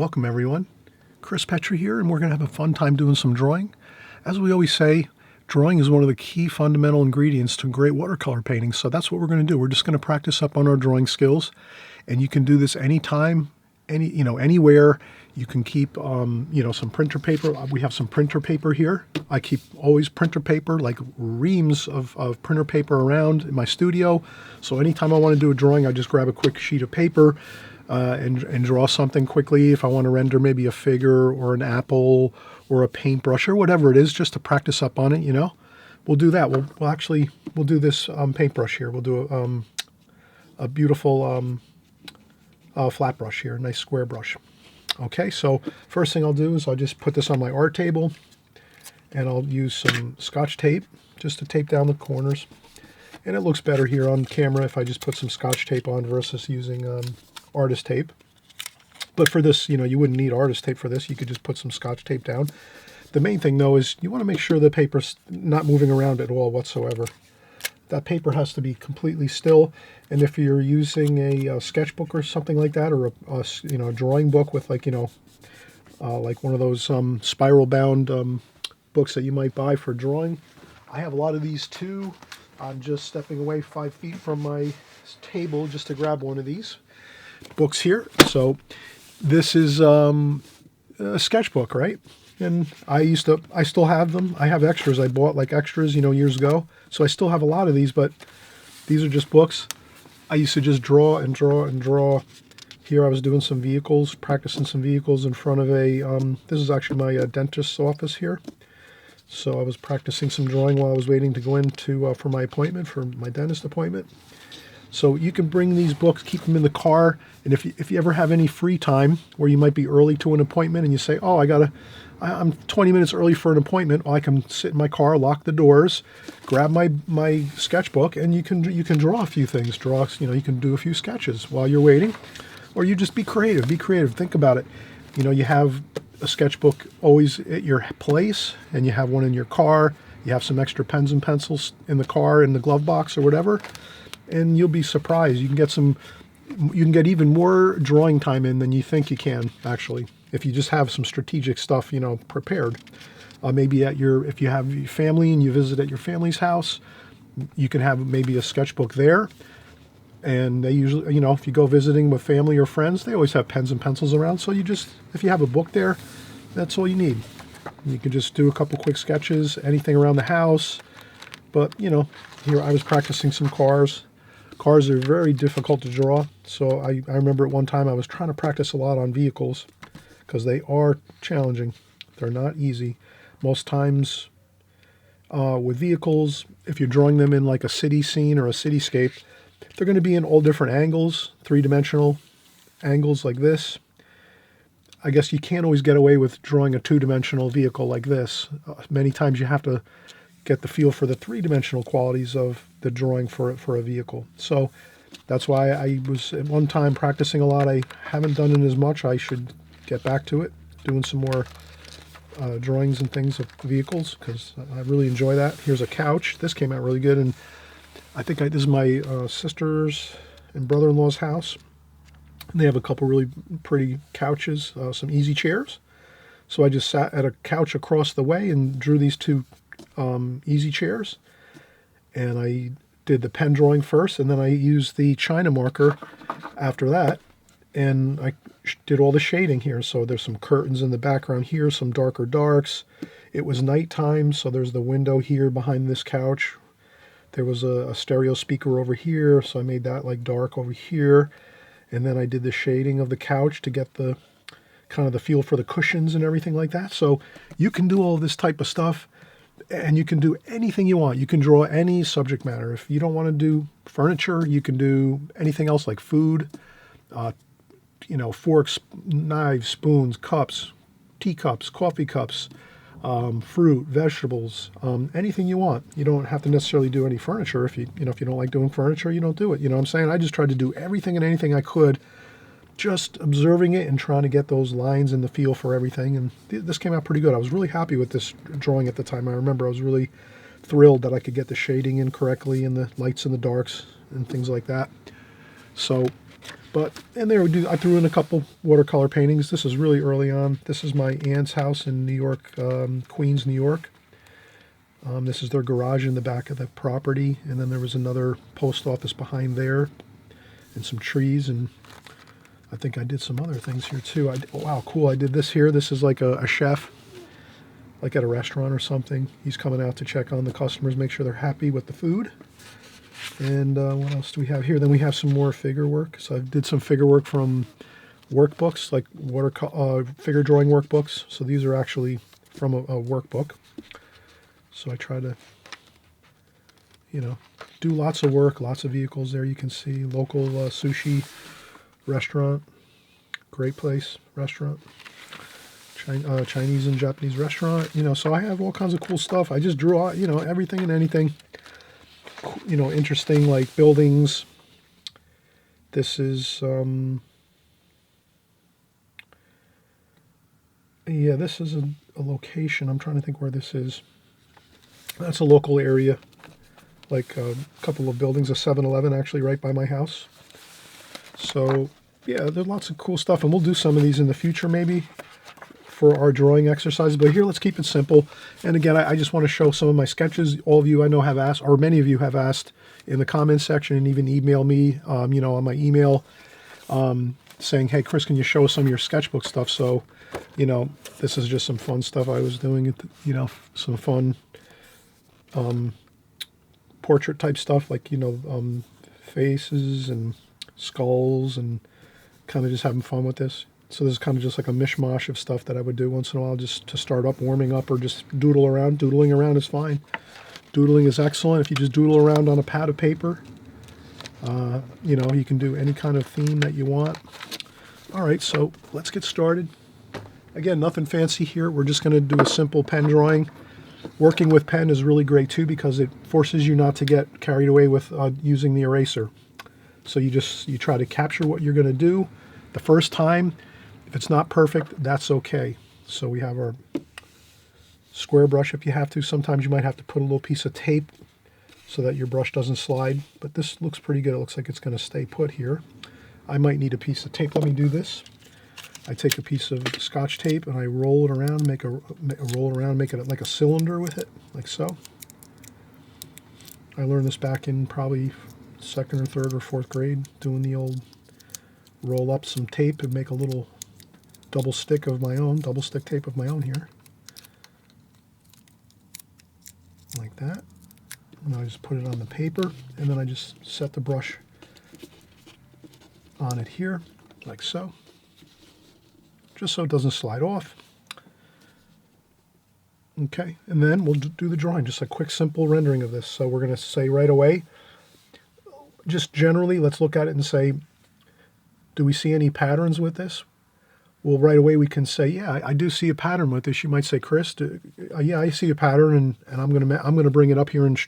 Welcome everyone. Chris Petrie here, and we're going to have a fun time doing some drawing. As we always say, drawing is one of the key fundamental ingredients to great watercolor painting, so that's what we're going to do. We're just going to practice up on our drawing skills, and you can do this anytime, anywhere. You can keep some printer paper. We have some printer paper here. I keep always printer paper, like reams of printer paper around in my studio. So anytime I want to do a drawing, I just grab a quick sheet of paper and draw something quickly. If I want to render maybe a figure or an apple or a paintbrush or whatever it is, just to practice up on it, we'll do that. We'll do this paintbrush here. We'll do a beautiful flat brush here, a nice square brush. Okay, so first thing I'll do is I'll just put this on my art table, and I'll use some Scotch tape just to tape down the corners. And it looks better here on camera if I just put some Scotch tape on versus using artist tape. But for this, you wouldn't need artist tape for this. You could just put some Scotch tape down. The main thing, though, is you want to make sure the paper's not moving around at all whatsoever. That paper has to be completely still. And if you're using a sketchbook or something like that, or a drawing book with like one of those spiral-bound books that you might buy for drawing, I have a lot of these too. I'm just stepping away 5 feet from my table just to grab one of these books here. So this is a sketchbook, right? And I still have them. I have extras. I bought like extras, years ago. So I still have a lot of these, but these are just books. I used to just draw and draw and draw. Here I was doing some vehicles, practicing some vehicles in front of this is actually my dentist's office here. So I was practicing some drawing while I was waiting to go in for my appointment, for my dentist appointment. So you can bring these books, keep them in the car, and if you ever have any free time where you might be early to an appointment and you say, oh, I'm 20 minutes early for an appointment, well, I can sit in my car, lock the doors, grab my sketchbook, and you can draw a few things. You can do a few sketches while you're waiting, or you just be creative. Be creative. Think about it. You have a sketchbook always at your place, and you have one in your car. You have some extra pens and pencils in the car, in the glove box or whatever. And you'll be surprised. You can get even more drawing time in than you think you can, actually, if you just have some strategic stuff, prepared. Maybe if you have your family and you visit at your family's house, you can have maybe a sketchbook there. And they usually, if you go visiting with family or friends, they always have pens and pencils around. So if you have a book there, that's all you need. You can just do a couple quick sketches, anything around the house. But, here I was practicing some cars. Cars are very difficult to draw, so I remember at one time I was trying to practice a lot on vehicles because they are challenging. They're not easy. Most times with vehicles, if you're drawing them in like a city scene or a cityscape, they're going to be in all different angles, three-dimensional angles like this. I guess you can't always get away with drawing a two-dimensional vehicle like this. Many times you have to get the feel for the three-dimensional qualities of the drawing for a vehicle. So that's why I was at one time practicing a lot. I haven't done it as much. I should get back to it, doing some more drawings and things of vehicles, because I really enjoy that. Here's a couch. This came out really good, and I think this is my sister's and brother-in-law's house. And they have a couple really pretty couches, some easy chairs. So I just sat at a couch across the way and drew these two easy chairs, and I did the pen drawing first, and then I used the China marker after that, and I did all the shading here. So there's some curtains in the background here, some darker darks. It was nighttime, so there's the window here behind this couch. There was a stereo speaker over here, so I made that like dark over here, and then I did the shading of the couch to get the kind of the feel for the cushions and everything like that. So you can do all this type of stuff, and you can do anything you want. You can draw any subject matter. If you don't want to do furniture, you can do anything else like food, forks, knives, spoons, cups, teacups, coffee cups, fruit, vegetables, anything you want. You don't have to necessarily do any furniture. If you don't like doing furniture, you don't do it. You know what I'm saying? I just tried to do everything and anything I could, just observing it and trying to get those lines and the feel for everything. And this came out pretty good. I was really happy with this drawing at the time. I remember I was really thrilled that I could get the shading in correctly and the lights and the darks and things like that. So And there I threw in a couple watercolor paintings. This is really early on. This is my aunt's house in New York, Queens, New York. This is their garage in the back of the property, and then there was another post office behind there, and some trees, and I think I did some other things here too. Wow, cool! I did this here. This is like a chef, like at a restaurant or something. He's coming out to check on the customers, make sure they're happy with the food. And what else do we have here? Then we have some more figure work. So I did some figure work from workbooks, like figure drawing workbooks. So these are actually from a workbook. So I try to, do lots of work, lots of vehicles there. You can see local sushi restaurant, great place, restaurant, Chinese and Japanese restaurant. So I have all kinds of cool stuff. I just drew, everything and anything. Interesting, like buildings. This is this is a location. I'm trying to think where this is. That's a local area, like a couple of buildings, a 7-Eleven actually right by my house. So yeah, there's lots of cool stuff, and we'll do some of these in the future maybe for our drawing exercises, but here let's keep it simple. And again, I just want to show some of my sketches. All of you I know have asked, or many of you have asked in the comments section, and even email me, on my email, saying, hey, Chris, can you show us some of your sketchbook stuff? So, this is just some fun stuff I was doing, some fun portrait type stuff, like, faces and skulls, and kind of just having fun with this. So this is kind of just like a mishmash of stuff that I would do once in a while just to start up, warming up, or just doodle around. Doodling around is fine. Doodling is excellent. If you just doodle around on a pad of paper, you can do any kind of theme that you want. All right, so let's get started. Again, nothing fancy here. We're just going to do a simple pen drawing. Working with pen is really great too because it forces you not to get carried away with using the eraser. So you try to capture what you're going to do the first time. If it's not perfect, that's okay. So we have our square brush if you have to. Sometimes you might have to put a little piece of tape so that your brush doesn't slide. But this looks pretty good. It looks like it's going to stay put here. I might need a piece of tape. Let me do this. I take a piece of Scotch tape and I roll it around, make it like a cylinder with it, like so. I learned this back in probably second or third or fourth grade, doing the old roll up some tape and make a little double stick tape of my own here. Like that. And I just put it on the paper, and then I just set the brush on it here, like so. Just so it doesn't slide off. Okay, and then we'll do the drawing, just a quick, simple rendering of this. So we're going to say right away, just generally, let's look at it and say, do we see any patterns with this? Well, right away we can say, yeah, I do see a pattern with this. You might say, Chris, yeah, I see a pattern, and I'm gonna bring it up here, and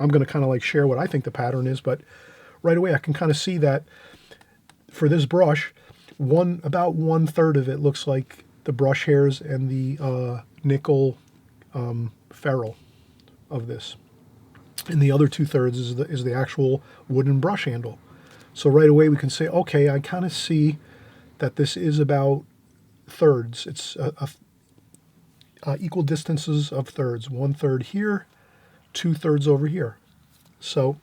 I'm gonna kind of like share what I think the pattern is. But right away I can kind of see that for this brush, about 1/3 of it looks like the brush hairs and the nickel ferrule of this, and the other 2/3 is the actual wooden brush handle. So right away we can say, okay, I kind of see that this is about thirds. It's equal distances of thirds. 1/3 here, 2/3 over here. So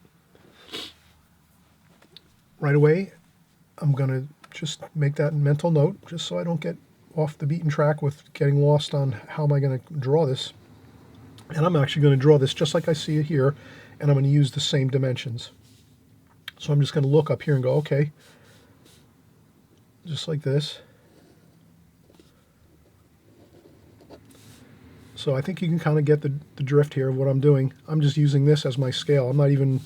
right away I'm going to just make that mental note, just so I don't get off the beaten track with getting lost on how am I going to draw this. And I'm actually going to draw this just like I see it here, and I'm going to use the same dimensions. So I'm just going to look up here and go, okay, just like this. So I think you can kind of get the drift here of what I'm doing. I'm just using this as my scale. I'm not even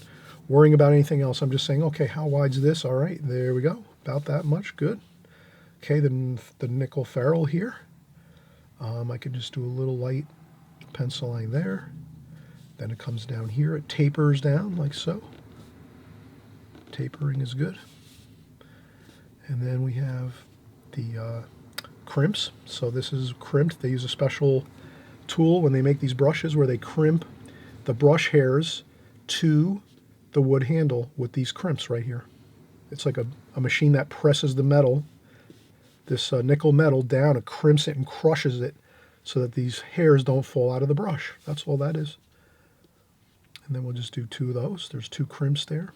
worrying about anything else. I'm just saying, okay, how wide's this? All right, there we go. About that much, good. Okay, then the nickel ferrule here. I could just do a little light pencil line there. Then it comes down here. It tapers down like so. Tapering is good. And then we have the crimps. So this is crimped. They use a special tool when they make these brushes where they crimp the brush hairs to the wood handle with these crimps right here. It's like a machine that presses the metal, this nickel metal, down. It crimps it and crushes it so that these hairs don't fall out of the brush. That's all that is. And then we'll just do 2 of those. There's 2 crimps there.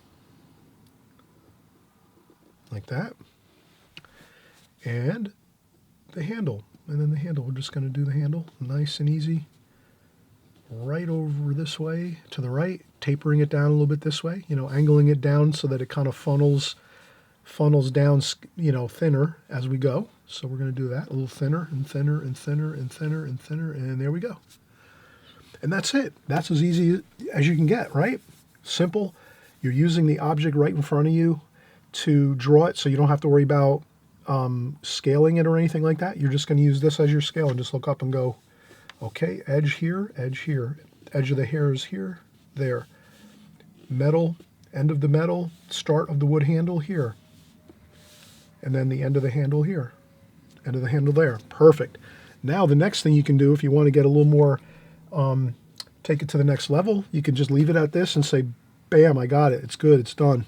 Like that. And the handle. And then the handle, we're just going to do the handle nice and easy. Right over this way to the right, tapering it down a little bit this way, angling it down so that it kind of funnels down, thinner as we go. So we're going to do that a little thinner and thinner and thinner and thinner and thinner, and there we go. And that's it. That's as easy as you can get, right? Simple. You're using the object right in front of you to draw it, so you don't have to worry about scaling it or anything like that. You're just going to use this as your scale and just look up and go, okay, edge here, edge of the hairs here, there. Metal, end of the metal, start of the wood handle here. And then the end of the handle here, end of the handle there. Perfect. Now the next thing you can do if you want to get a little more, take it to the next level, you can just leave it at this and say, bam, I got it. It's good. It's done.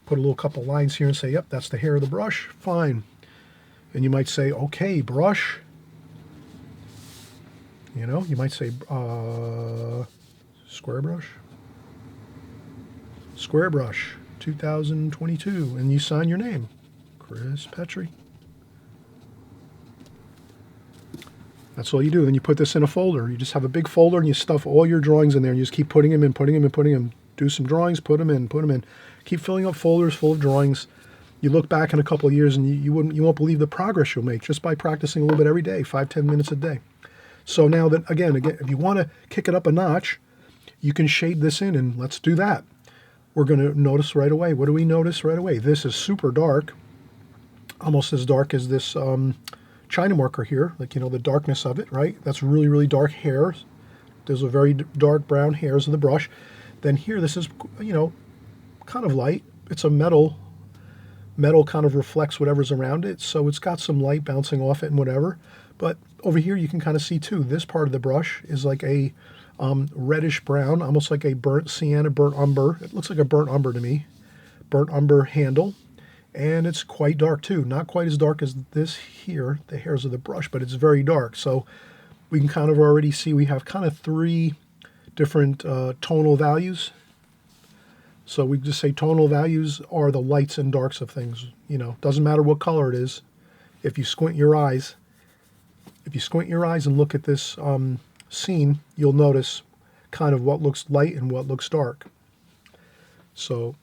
Put a little couple lines here and say, yep, that's the hair of the brush. Fine. And you might say, okay, brush. You might say square brush. Square brush 2022. And you sign your name. Chris Petrie. That's all you do. Then you put this in a folder. You just have a big folder and you stuff all your drawings in there and you just keep putting them in, putting them in, putting them. Do some drawings, put them in, put them in. Keep filling up folders full of drawings. You look back in a couple of years and you won't believe the progress you'll make just by practicing a little bit every day, 5-10 minutes a day. So now that again, if you want to kick it up a notch, you can shade this in, and let's do that. We're going to notice right away. What do we notice right away? This is super dark, almost as dark as this China marker here, like the darkness of it, right? That's really, really dark hairs. Those are very dark brown hairs of the brush. Then here, this is, kind of light. It's a metal kind of reflects whatever's around it, so it's got some light bouncing off it and whatever. But over here, you can kind of see too, this part of the brush is like a reddish brown, almost like a burnt sienna, burnt umber. It looks like a burnt umber to me. Burnt umber handle. And it's quite dark too. Not quite as dark as this here, the hairs of the brush, but it's very dark. So we can kind of already see we have kind of 3 different tonal values. So we just say tonal values are the lights and darks of things. Doesn't matter what color it is. If you squint your eyes and look at this scene, you'll notice kind of what looks light and what looks dark. So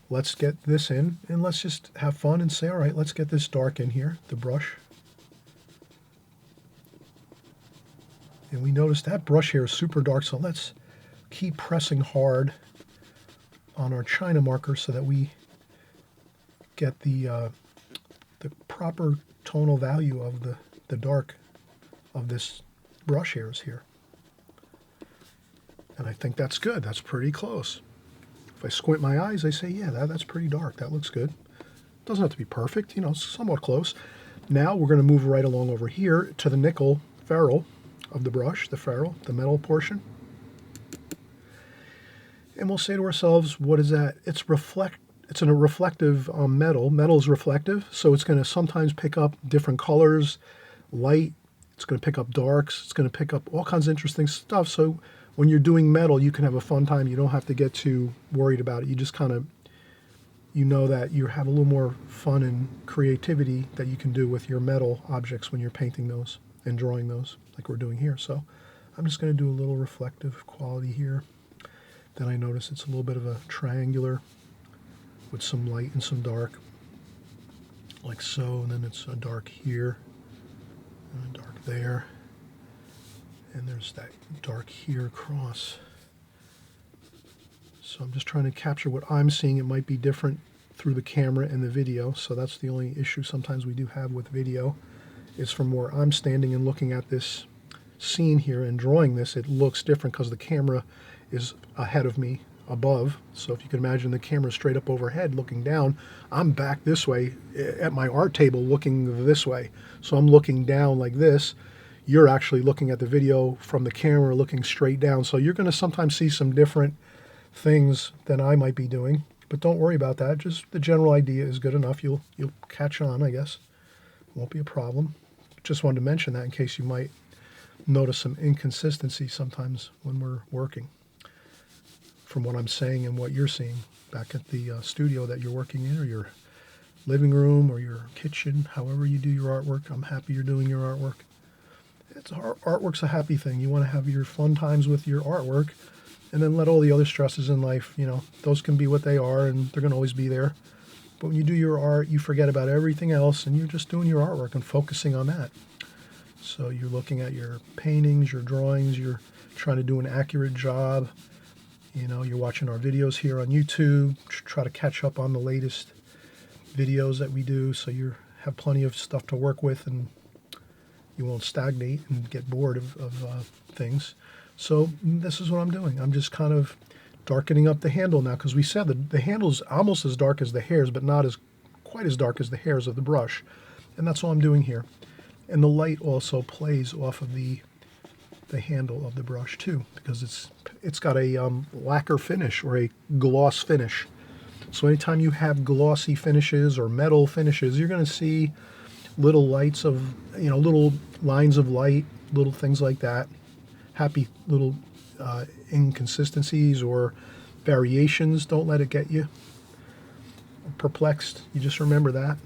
let's get this in and let's just have fun and say, all right, let's get this dark in here, the brush. And we notice that brush here is super dark, so let's keep pressing hard on our China marker so that we get the proper tonal value of the dark of this brush hairs here. And I think that's good. That's pretty close. If I squint my eyes, I say, yeah, that's pretty dark. That looks good. Doesn't have to be perfect, somewhat close. Now we're going to move right along over here to the nickel ferrule of the brush, the ferrule, the metal portion. And we'll say to ourselves, what is that? It's a reflective metal. Metal is reflective, so it's going to sometimes pick up different colors, light. It's going to pick up darks. It's going to pick up all kinds of interesting stuff. So when you're doing metal, you can have a fun time. You don't have to get too worried about it. You just kind of, that you have a little more fun and creativity that you can do with your metal objects when you're painting those and drawing those like we're doing here. So I'm just going to do a little reflective quality here. Then I notice it's a little bit of a triangular with some light and some dark, like so, and then it's a dark here, and a dark there, and there's that dark here across. So I'm just trying to capture what I'm seeing. It might be different through the camera and the video, so that's the only issue sometimes we do have with video, is from where I'm standing and looking at this scene here and drawing this, it looks different because the camera is ahead of me above. So if you can imagine the camera straight up overhead looking down, I'm back this way at my art table looking this way. So I'm looking down like this. You're actually looking at the video from the camera looking straight down. So you're going to sometimes see some different things than I might be doing. But don't worry about that. Just the general idea is good enough. You'll catch on, I guess. Won't be a problem. Just wanted to mention that in case you might notice some inconsistency sometimes when we're working from what I'm saying and what you're seeing back at the studio that you're working in, or your living room or your kitchen, however you do your artwork. I'm happy you're doing your artwork. Artwork's a happy thing. You want to have your fun times with your artwork, and then let all the other stresses in life, those can be what they are, and they're going to always be there. But when you do your art, you forget about everything else, and you're just doing your artwork and focusing on that. So you're looking at your paintings, your drawings, you're trying to do an accurate job. You're watching our videos here on YouTube, try to catch up on the latest videos that we do, so you have plenty of stuff to work with, and you won't stagnate and get bored of things. So this is what I'm doing. I'm just kind of darkening up the handle now, because we said that the handle's almost as dark as the hairs, but not quite as dark as the hairs of the brush. And that's all I'm doing here. And the light also plays off of the handle of the brush too, because it's got a lacquer finish, or a gloss finish. So anytime you have glossy finishes or metal finishes, you're going to see little lights of, little lines of light, little things like that. Happy little inconsistencies or variations. Don't let it get you perplexed. You just remember that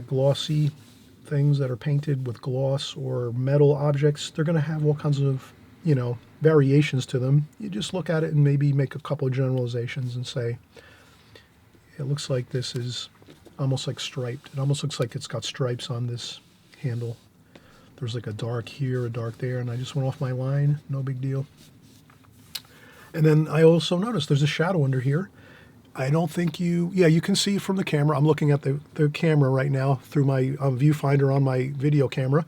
glossy things that are painted with gloss or metal objects, they're going to have all kinds of, variations to them. You just look at it and maybe make a couple of generalizations and say, it looks like this is almost like striped. It almost looks like it's got stripes on this handle. There's like a dark here, a dark there, and I just went off my line. No big deal. And then I also noticed there's a shadow under here. I don't think you can see from the camera. I'm looking at the camera right now through my viewfinder on my video camera.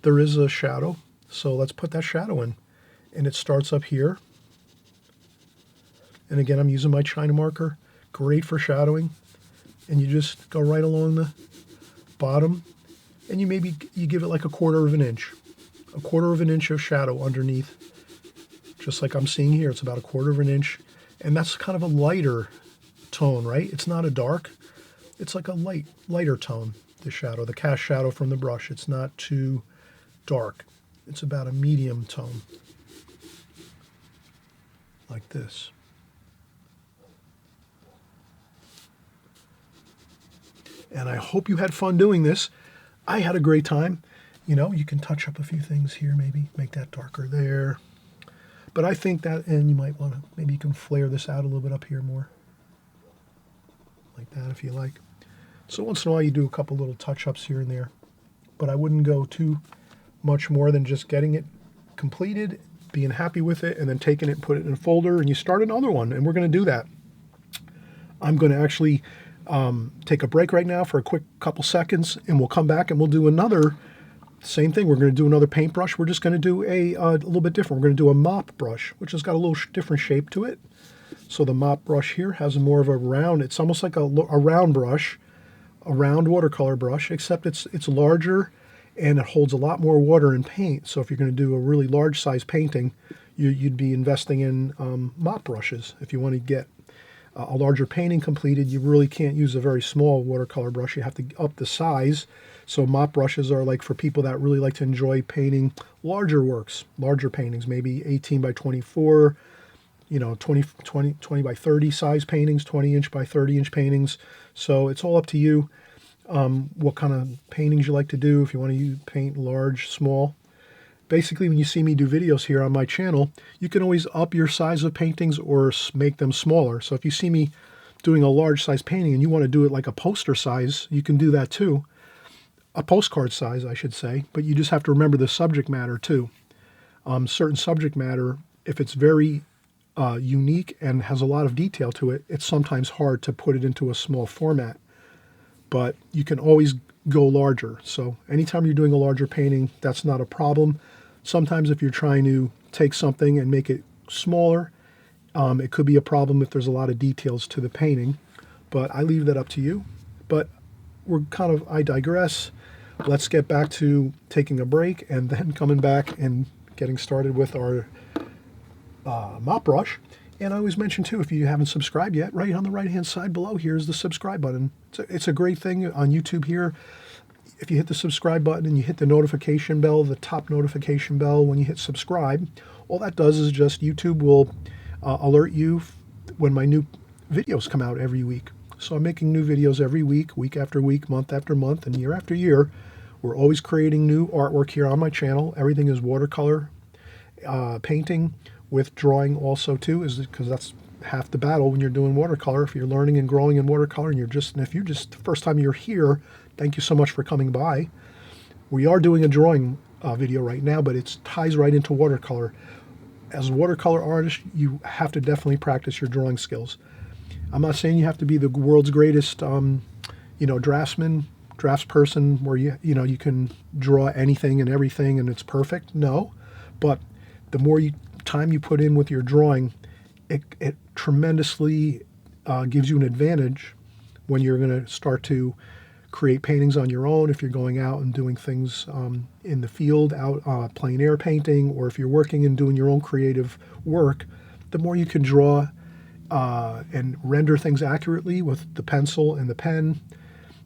There is a shadow, so let's put that shadow in. And it starts up here. And again, I'm using my China marker. Great for shadowing. And you just go right along the bottom, and you give it like a quarter of an inch of shadow underneath, just like I'm seeing here. It's about a quarter of an inch, and that's kind of a lighter tone, right? It's not a dark, it's like a lighter tone, the shadow, the cast shadow from the brush. It's not too dark. It's about a medium tone, like this. And I hope you had fun doing this. I had a great time. You can touch up a few things here, maybe make that darker there. But I think that, and you might want to, maybe you can flare this out a little bit up here more. Like that if you like. So once in a while you do a couple little touch-ups here and there. But I wouldn't go too much more than just getting it completed, being happy with it, and then taking it and put it in a folder, and you start another one. And we're going to do that. I'm going to actually take a break right now for a quick couple seconds, and we'll come back and we'll do another, same thing. We're going to do another paintbrush. We're just going to do a little bit different. We're going to do a mop brush, which has got a little different shape to it. So the mop brush here has more of a round, it's almost like a round brush, a round watercolor brush, except it's larger and it holds a lot more water and paint. So if you're going to do a really large size painting, you'd be investing in mop brushes. If you want to get a larger painting completed, you really can't use a very small watercolor brush. You have to up the size. So mop brushes are like for people that really like to enjoy painting larger works, larger paintings, maybe 18 by 24, 20 by 30 size paintings, 20 inch by 30 inch paintings. So it's all up to you what kind of paintings you like to do, if you want to paint large, small. Basically, when you see me do videos here on my channel, you can always up your size of paintings or make them smaller. So if you see me doing a large size painting and you want to do it like a poster size, you can do that too. A postcard size, I should say, but you just have to remember the subject matter too. Certain subject matter, if it's very unique and has a lot of detail to it, it's sometimes hard to put it into a small format. But you can always go larger. So anytime you're doing a larger painting, that's not a problem. Sometimes if you're trying to take something and make it smaller, it could be a problem if there's a lot of details to the painting. But I leave that up to you. But I digress. Let's get back to taking a break and then coming back and getting started with our mop brush. And I always mention too, if you haven't subscribed yet, right on the right-hand side below here is the subscribe button. It's a great thing on YouTube here. If you hit the subscribe button and you hit the notification bell, the top notification bell when you hit subscribe, all that does is just YouTube will alert you when my new videos come out every week. So I'm making new videos every week, week after week, month after month, and year after year. We're always creating new artwork here on my channel. Everything is watercolor, painting with drawing also too, is because that's half the battle when you're doing watercolor. If you're learning and growing in watercolor and if you're just the first time you're here, thank you so much for coming by. We are doing a drawing video right now, but it ties right into watercolor. As a watercolor artist, you have to definitely practice your drawing skills. I'm not saying you have to be the world's greatest, draftsperson where you can draw anything and everything and it's perfect. No, but the more time you put in with your drawing, it tremendously gives you an advantage when you're going to start to create paintings on your own. If you're going out and doing things in the field, out plein air painting, or if you're working and doing your own creative work, the more you can draw and render things accurately with the pencil and the pen,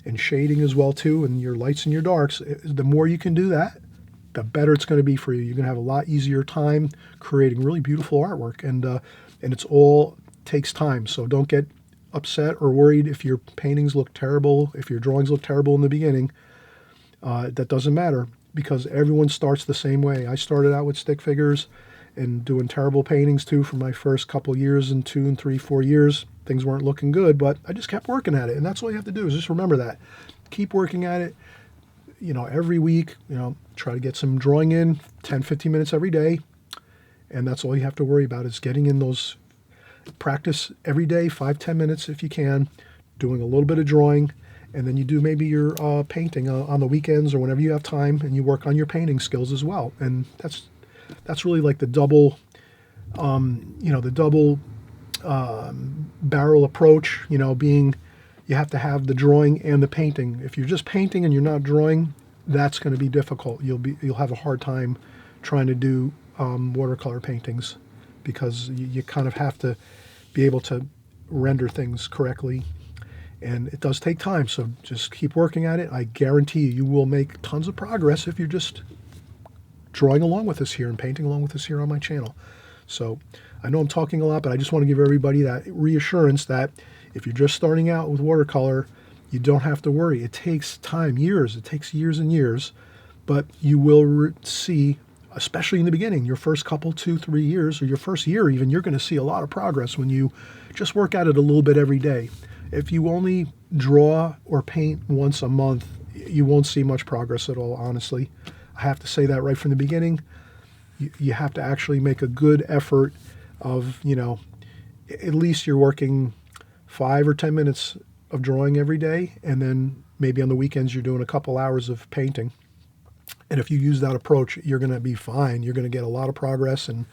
and shading as well too, and your lights and your darks, the more you can do that, the better it's going to be for you. You're going to have a lot easier time creating really beautiful artwork, and it's all takes time. So don't get upset or worried if your paintings look terrible, if your drawings look terrible in the beginning. That doesn't matter, because everyone starts the same way. I started out with stick figures and doing terrible paintings too for my first couple years, and 2 and 3, 4 years. Things weren't looking good, but I just kept working at it. And that's all you have to do, is just remember that. Keep working at it, every week, try to get some drawing in, 10, 15 minutes every day. And that's all you have to worry about, is getting in those practice every day, 5, 10 minutes if you can, doing a little bit of drawing. And then you do maybe your painting on the weekends or whenever you have time, and you work on your painting skills as well. And that's really like the double, barrel approach, being you have to have the drawing and the painting. If you're just painting and you're not drawing, that's going to be difficult. You'll have a hard time trying to do watercolor paintings, because you kind of have to be able to render things correctly, and it does take time. So just keep working at it. I guarantee you will make tons of progress if you're just drawing along with us here and painting along with us here on my channel. So I know I'm talking a lot, but I just want to give everybody that reassurance that if you're just starting out with watercolor, you don't have to worry. It takes time, years. It takes years and years, but you will see, especially in the beginning, your first couple, 2, 3 years, or your first year even, you're going to see a lot of progress when you just work at it a little bit every day. If you only draw or paint once a month, you won't see much progress at all, honestly. I have to say that right from the beginning. You have to actually make a good effort of, at least you're working 5 or 10 minutes of drawing every day, and then maybe on the weekends you're doing a couple hours of painting. And if you use that approach, you're going to be fine. You're going to get a lot of progress, and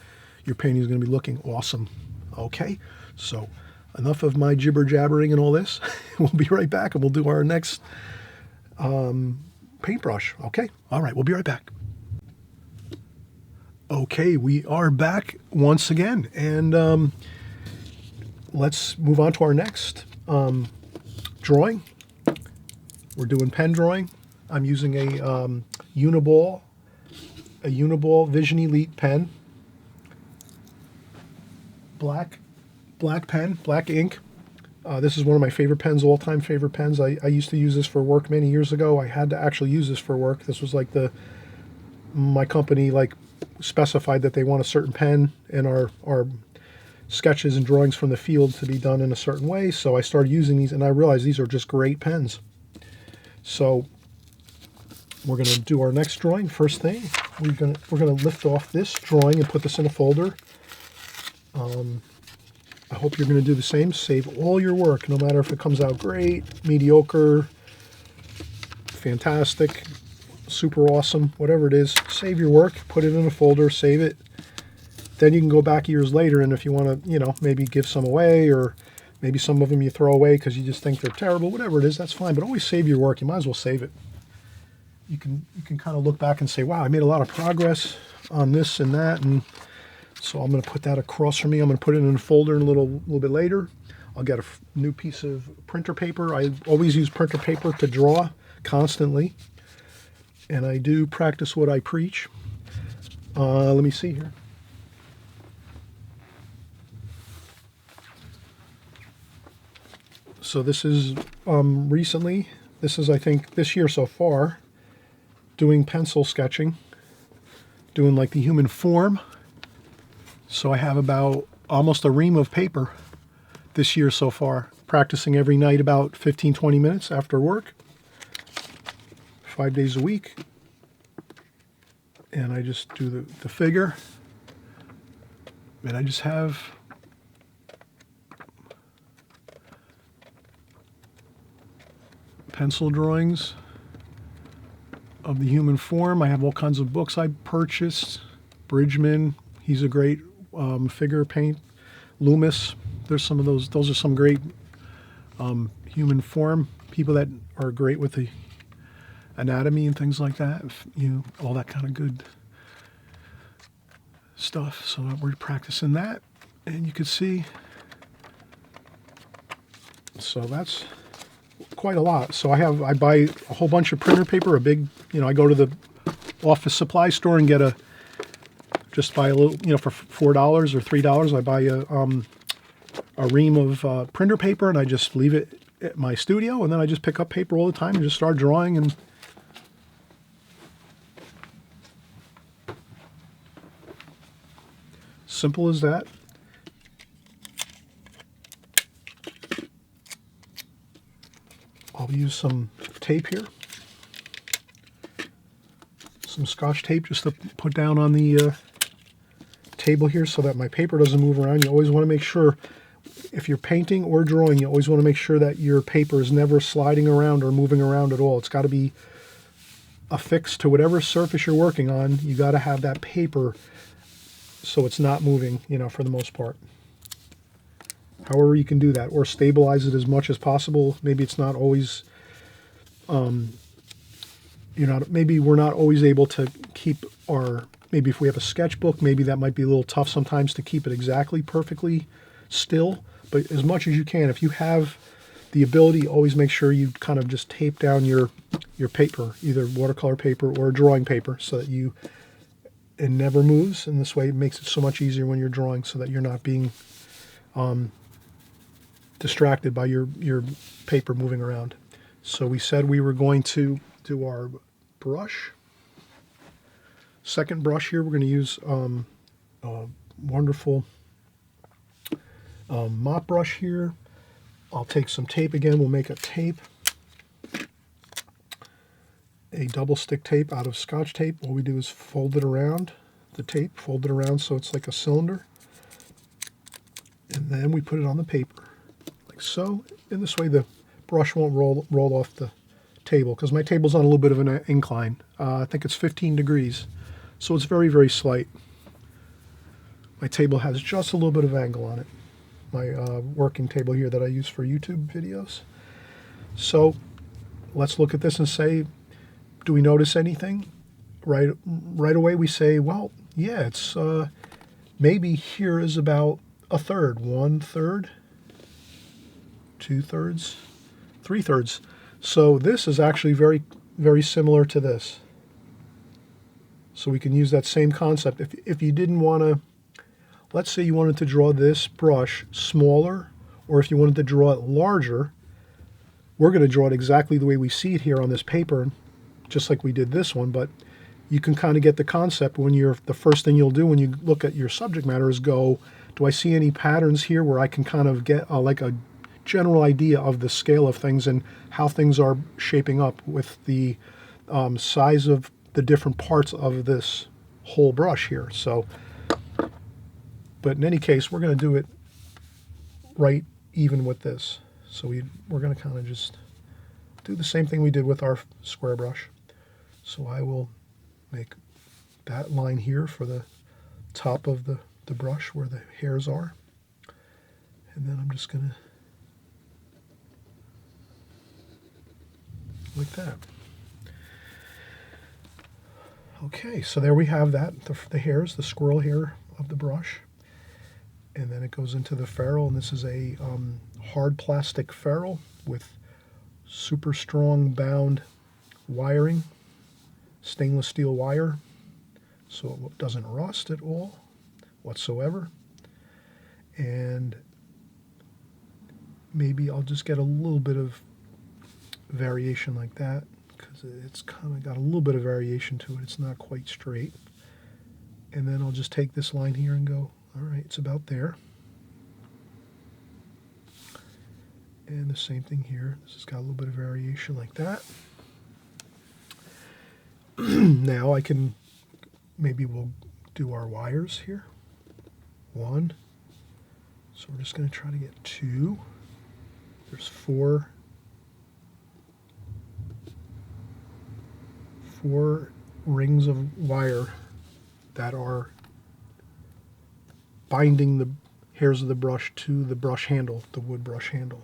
your painting is going to be looking awesome. Okay, so enough of my jibber jabbering and all this. We'll be right back, and we'll do our next paintbrush. Okay, all right, we'll be right back. Okay, we are back once again, and let's move on to our next drawing. We're doing pen drawing. I'm using a Uniball Vision Elite pen, black pen, black ink. This is one of my favorite pens, all-time favorite pens. I used to use this for work many years ago. I had to actually use this for work. This was like my company specified that they want a certain pen and our sketches and drawings from the field to be done in a certain way. So I started using these, and I realized these are just great pens. So we're going to do our next drawing. First thing, we're going to lift off this drawing and put this in a folder. I hope you're going to do the same. Save all your work, no matter if it comes out great, mediocre, fantastic, super awesome, whatever it is. Save your work, put it in a folder, save it. Then you can go back years later, and if you want to, maybe give some away, or maybe some of them you throw away because you just think they're terrible, whatever it is, that's fine. But always save your work. You might as well save it. You can kind of look back and say, wow, I made a lot of progress on this and that, and So I'm going to put that across from me. I'm going to put it in a folder a little bit later. I'll get a new piece of printer paper. I always use printer paper to draw constantly. And I do practice what I preach. Let me see here. So this is recently, this is I think this year so far, doing pencil sketching, doing like the human form. So I have about almost a ream of paper this year so far, practicing every night about 15-20 minutes after work, 5 days a week. And I just do the figure, and I just have pencil drawings of the human form. I have all kinds of books I purchased. Bridgman, he's a great figure paint. Loomis, there's some of those. Those are some great human form people that are great with the anatomy and things like that. All that kind of good stuff. So we're practicing that, and you can see. So that's quite a lot. So I buy a whole bunch of printer paper, a big, I go to the office supply store and just buy a little, for $4 or $3, I buy a ream of printer paper, and I just leave it at my studio, and then I just pick up paper all the time and just start drawing. And simple as that. I'll use some tape here, some Scotch tape just to put down on the table here so that my paper doesn't move around. You always want to make sure, if you're painting or drawing, you always want to make sure that your paper is never sliding around or moving around at all. It's got to be affixed to whatever surface you're working on. You got to have that paper so it's not moving, for the most part. However you can do that, or stabilize it as much as possible. Maybe it's not always, maybe we're not always able to keep maybe if we have a sketchbook, maybe that might be a little tough sometimes to keep it exactly perfectly still. But as much as you can, if you have the ability, always make sure you kind of just tape down your paper, either watercolor paper or drawing paper, so that it never moves. And this way it makes it so much easier when you're drawing, so that you're not being distracted by your paper moving around. So we said we were going to do our brush. Second brush here, we're going to use a wonderful mop brush here. I'll take some tape again. We'll make a tape, a double stick tape out of Scotch tape. What we do is fold it around the tape, fold it around so it's like a cylinder, and then we put it on the paper like so. In this way the brush won't roll off the table, because my table's on a little bit of an incline. I think it's 15 degrees, so it's very, very slight. My table has just a little bit of angle on it. My working table here that I use for YouTube videos. So let's look at this and say, do we notice anything? Right away we say, well, yeah, it's maybe here is about a third, 1/3, 2/3, 3/3. So this is actually very, very similar to this. So we can use that same concept. If you didn't want to, let's say you wanted to draw this brush smaller, or if you wanted to draw it larger, we're going to draw it exactly the way we see it here on this paper, just like we did this one. But you can kind of get the concept when the first thing you'll do when you look at your subject matter is go, do I see any patterns here where I can kind of get like a general idea of the scale of things and how things are shaping up with the size of the different parts of this whole brush here. So, but in any case, we're going to do it right even with this. So we're going to kind of just do the same thing we did with our square brush. So I will make that line here for the top of the brush where the hairs are. And then I'm just going to, like that. Okay, so there we have that, the hairs, the squirrel hair of the brush. And then it goes into the ferrule, and this is a hard plastic ferrule with super strong bound wiring, stainless steel wire, so it doesn't rust at all whatsoever. And maybe I'll just get a little bit of variation like that, because it's kind of got a little bit of variation to it. It's not quite straight. And then I'll just take this line here and go, all right, it's about there. And the same thing here. This has got a little bit of variation like that. Now I can, maybe we'll do our wires here. 1. So we're just going to try to get 2. There's 4 rings of wire that are binding the hairs of the brush to the brush handle, the wood brush handle,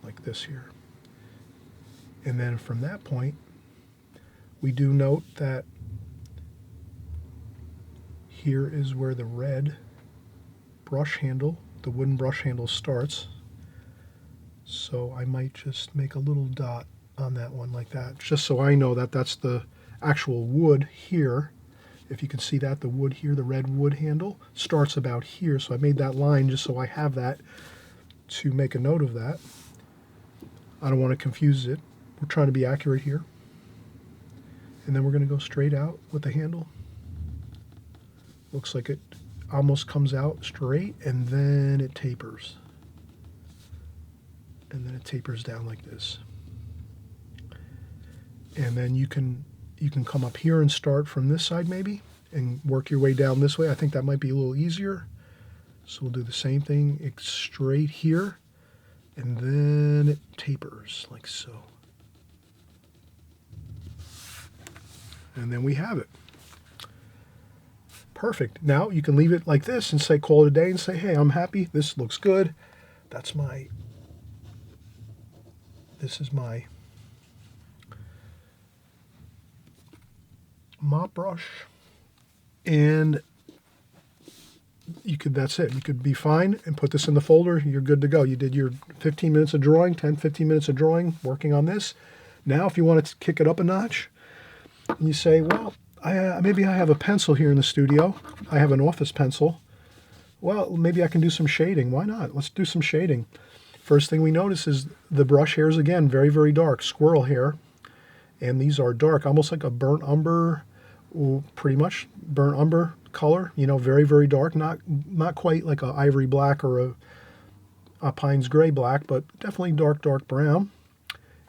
like this here. And then from that point, we do note that here is where the red brush handle, the wooden brush handle, starts. So I might just make a little dot on that one like that, just so I know that that's the actual wood here. If you can see that, the wood here, the red wood handle, starts about here. So I made that line just so I have that to make a note of that. I don't want to confuse it. We're trying to be accurate here. And then we're going to go straight out with the handle. Looks like it almost comes out straight, and then it tapers. And then it tapers down like this. And then you can come up here and start from this side maybe and work your way down this way. I think that might be a little easier. So we'll do the same thing. It's straight here, and then it tapers like so. And then we have it. Perfect. Now you can leave it like this and say, call it a day and say, hey, I'm happy. This looks good. This is my mop brush. And that's it. You could be fine and put this in the folder. You're good to go. You did your 15 minutes of drawing, 10, 15 minutes of drawing, working on this. Now, if you want to kick it up a notch, and you say, well, maybe I have a pencil here in the studio. I have an office pencil. Well, maybe I can do some shading. Why not? Let's do some shading. First thing we notice is the brush hairs, again, very, very dark, squirrel hair. And these are dark, almost like a burnt umber, pretty much burnt umber color, very, very dark. Not quite like a ivory black or a Pines gray black, but definitely dark, dark brown.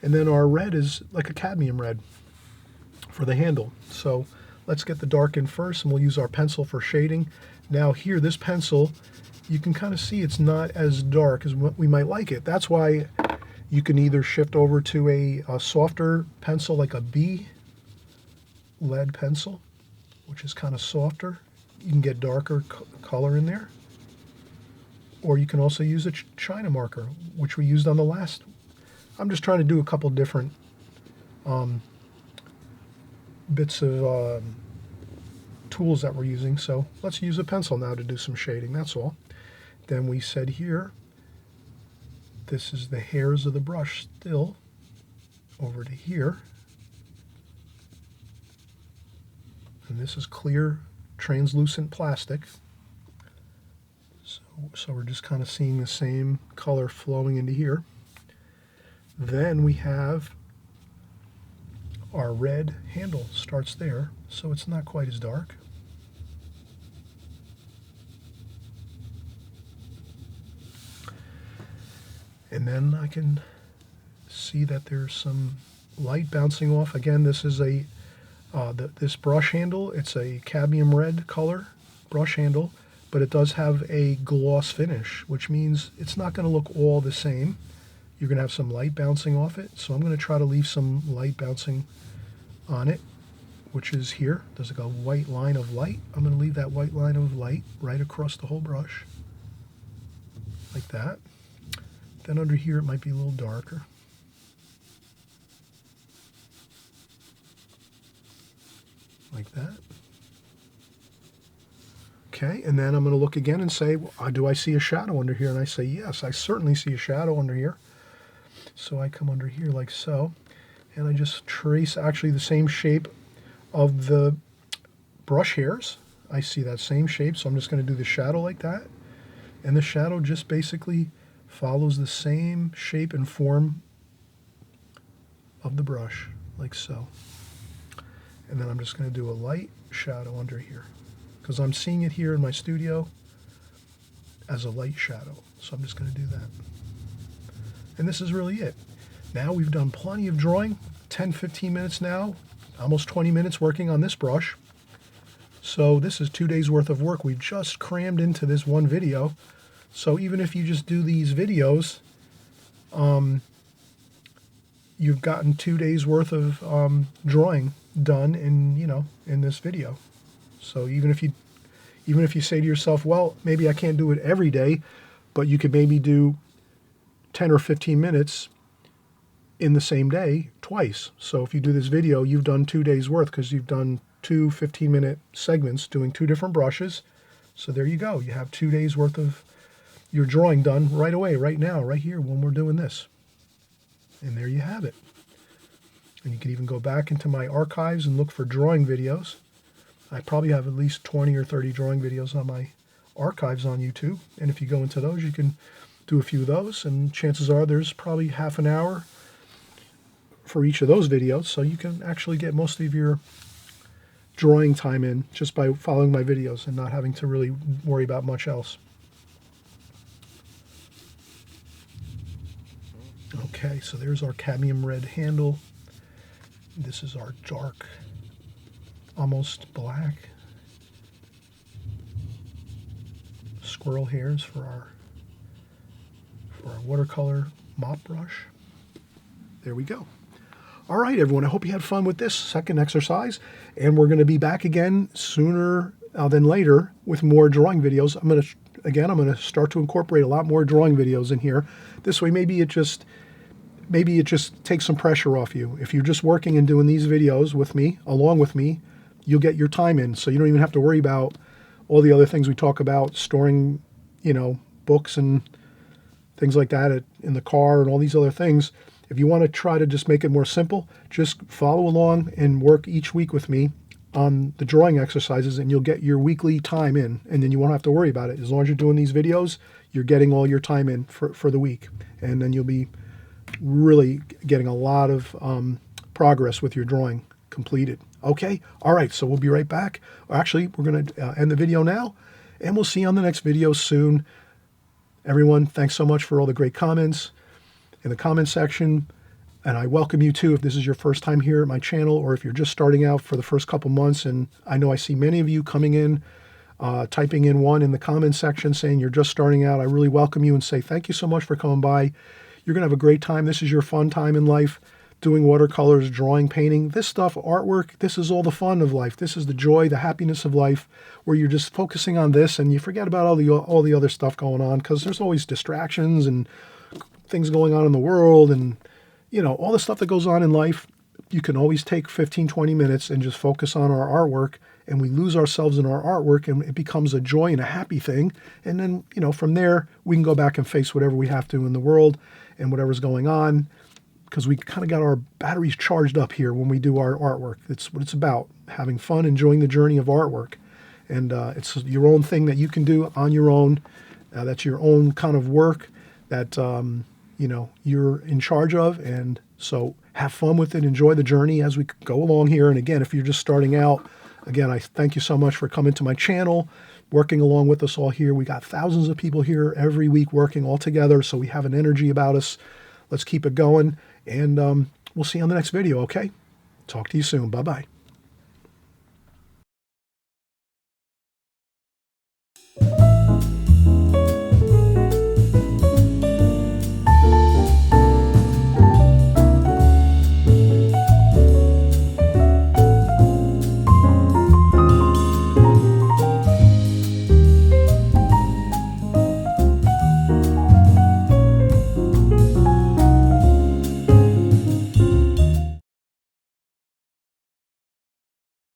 And then our red is like a cadmium red for the handle. So let's get the dark in first, and we'll use our pencil for shading. Now here, this pencil, you can kind of see it's not as dark as what we might like it. That's why you can either shift over to a softer pencil like a B lead pencil, which is kind of softer. You can get darker color in there. Or you can also use a China marker, which we used on the last. I'm just trying to do a couple different bits of tools that we're using. So let's use a pencil now to do some shading, that's all. Then we said here, this is the hairs of the brush still over to here. And this is clear, translucent plastic. So we're just kind of seeing the same color flowing into here. Then we have our red handle starts there, so it's not quite as dark. And then I can see that there's some light bouncing off. Again, this is this brush handle. It's a cadmium red color brush handle, but it does have a gloss finish, which means it's not going to look all the same. You're going to have some light bouncing off it. So I'm going to try to leave some light bouncing on it, which is here. There's like a white line of light. I'm going to leave that white line of light right across the whole brush, like that. Then under here it might be a little darker. Like that. Okay, and then I'm going to look again and say, well, do I see a shadow under here? And I say, yes, I certainly see a shadow under here. So I come under here like so, and I just trace actually the same shape of the brush hairs. I see that same shape, so I'm just going to do the shadow like that. And the shadow just basically follows the same shape and form of the brush, like so. And then I'm just going to do a light shadow under here, because I'm seeing it here in my studio as a light shadow. So I'm just going to do that. And this is really it. Now we've done plenty of drawing, 10-15 minutes now, almost 20 minutes working on this brush. So this is 2 days worth of work we've just crammed into this one video. So even if you just do these videos, you've gotten 2 days worth of drawing done in this video. So even if you say to yourself, well, maybe I can't do it every day, but you could maybe do 10 or 15 minutes in the same day twice. So if you do this video, you've done 2 days worth, because you've done two 15-minute segments doing 2 different brushes. So there you go. You have 2 days worth of your drawing done right away, right now, right here when we're doing this. And there you have it. And you can even go back into my archives and look for drawing videos. I probably have at least 20 or 30 drawing videos on my archives on YouTube. And if you go into those, you can do a few of those. And chances are there's probably half an hour for each of those videos. So you can actually get most of your drawing time in just by following my videos and not having to really worry about much else. Okay, so there's our cadmium red handle. This is our dark, almost black squirrel hairs for our watercolor mop brush. There we go. All right, everyone, I hope you had fun with this second exercise, and we're going to be back again sooner than later with more drawing videos. I'm going to start to incorporate a lot more drawing videos in here. This way, maybe it just takes some pressure off you. If you're just working and doing these videos with me, along with me, you'll get your time in, so you don't even have to worry about all the other things we talk about, storing, books and things like that in the car and all these other things. If you want to try to just make it more simple, just follow along and work each week with me on the drawing exercises, and you'll get your weekly time in, and then you won't have to worry about it. As long as you're doing these videos, you're getting all your time in for the week, and then you'll be really getting a lot of progress with your drawing completed. Okay? All right, so we'll be right back. Actually, we're going to end the video now, and we'll see you on the next video soon. Everyone, thanks so much for all the great comments in the comment section, and I welcome you too if this is your first time here at my channel, or if you're just starting out for the first couple months. And I know I see many of you coming in, typing in one in the comment section saying you're just starting out. I really welcome you and say thank you so much for coming by. You're going to have a great time. This is your fun time in life, doing watercolors, drawing, painting. This stuff, artwork, this is all the fun of life. This is the joy, the happiness of life, where you're just focusing on this and you forget about all the other stuff going on, because there's always distractions and things going on in the world and, all the stuff that goes on in life. You can always take 15, 20 minutes and just focus on our artwork, and we lose ourselves in our artwork, and it becomes a joy and a happy thing. And then, from there, we can go back and face whatever we have to in the world and whatever's going on, because we kind of got our batteries charged up here when we do our artwork. It's what it's about, having fun, enjoying the journey of artwork. And it's your own thing that you can do on your own. That's your own kind of work that, you're in charge of. And so have fun with it. Enjoy the journey as we go along here. And again, if you're just starting out, again, I thank you so much for coming to my channel, working along with us all here. We got thousands of people here every week working all together, so we have an energy about us. Let's keep it going, and we'll see you on the next video, okay? Talk to you soon. Bye-bye.